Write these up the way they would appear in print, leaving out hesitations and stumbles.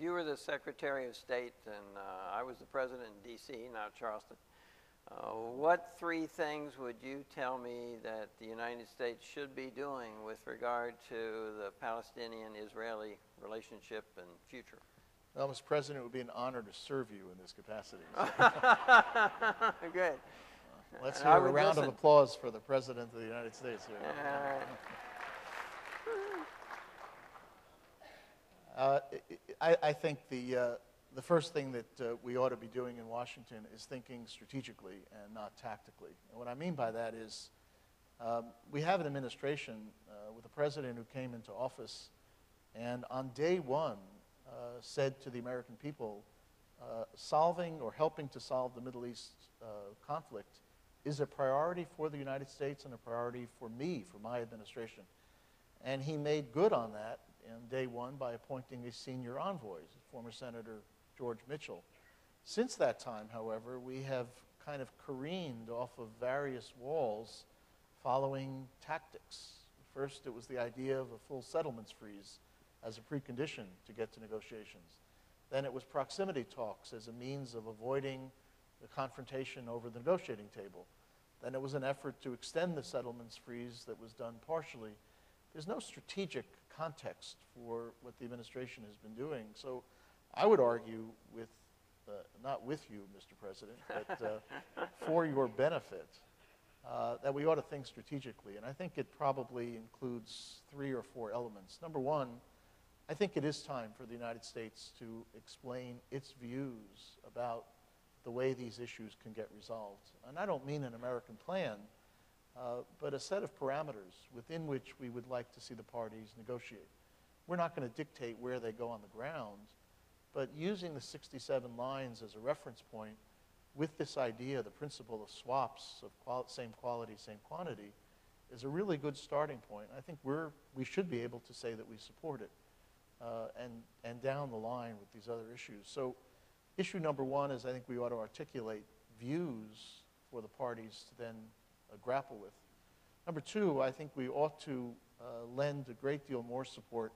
you were the Secretary of State and I was the President in D.C., now Charleston, what three things would you tell me that the United States should be doing with regard to the Palestinian-Israeli relationship and future? Well, Mr. President, it would be an honor to serve you in this capacity. Good. Let's hear a round of applause for the President of the United States here. I think the first thing that we ought to be doing in Washington is thinking strategically and not tactically. And what I mean by that is we have an administration with a president who came into office and on day one said to the American people, solving or helping to solve the Middle East conflict is a priority for the United States and a priority for me, for my administration. And he made good on that on day one by appointing a senior envoy, former Senator George Mitchell. Since that time, however, we have kind of careened off of various walls following tactics. First, it was the idea of a full settlements freeze as a precondition to get to negotiations. Then it was proximity talks as a means of avoiding the confrontation over the negotiating table. Then it was an effort to extend the settlements freeze that was done partially. There's no strategic context for what the administration has been doing. So I would argue with, not with you, Mr. President, but for your benefit, that we ought to think strategically. And I think it probably includes 3 or 4 elements. Number one, I think it is time for the United States to explain its views about the way these issues can get resolved. And I don't mean an American plan, but a set of parameters within which we would like to see the parties negotiate. We're not going to dictate where they go on the ground, but using the 67 lines as a reference point with this idea, the principle of swaps of same quality, same quantity, is a really good starting point. I think we should be able to say that we support it and down the line with these other issues. So issue number one is I think we ought to articulate views for the parties to then grapple with. Number two, I think we ought to lend a great deal more support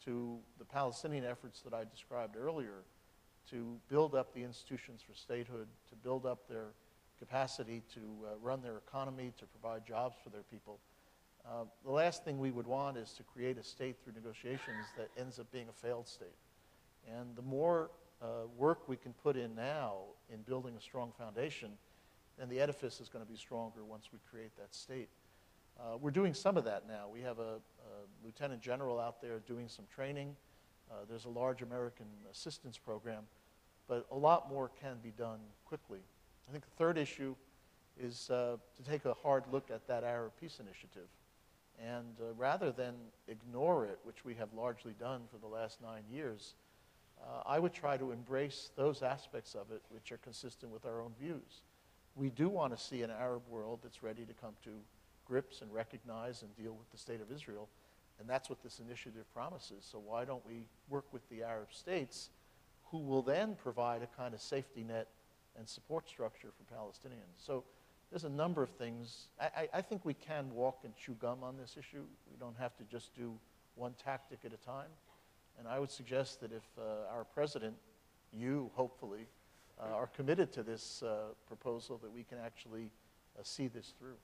to the Palestinian efforts that I described earlier to build up the institutions for statehood, to build up their capacity to run their economy, to provide jobs for their people. The last thing we would want is to create a state through negotiations that ends up being a failed state. And the more work we can put in now in building a strong foundation, then the edifice is going to be stronger once we create that state. We're doing some of that now. We have a lieutenant general out there doing some training. There's a large American assistance program, but a lot more can be done quickly. I think the third issue is to take a hard look at that Arab Peace Initiative. And rather than ignore it, which we have largely done for the last 9 years, I would try to embrace those aspects of it which are consistent with our own views. We do want to see an Arab world that's ready to come to grips and recognize and deal with the state of Israel, and that's what this initiative promises. So why don't we work with the Arab states who will then provide a kind of safety net and support structure for Palestinians? So there's a number of things. I think we can walk and chew gum on this issue. We don't have to just do one tactic at a time. And I would suggest that if our president, you hopefully, are committed to this proposal, that we can actually see this through.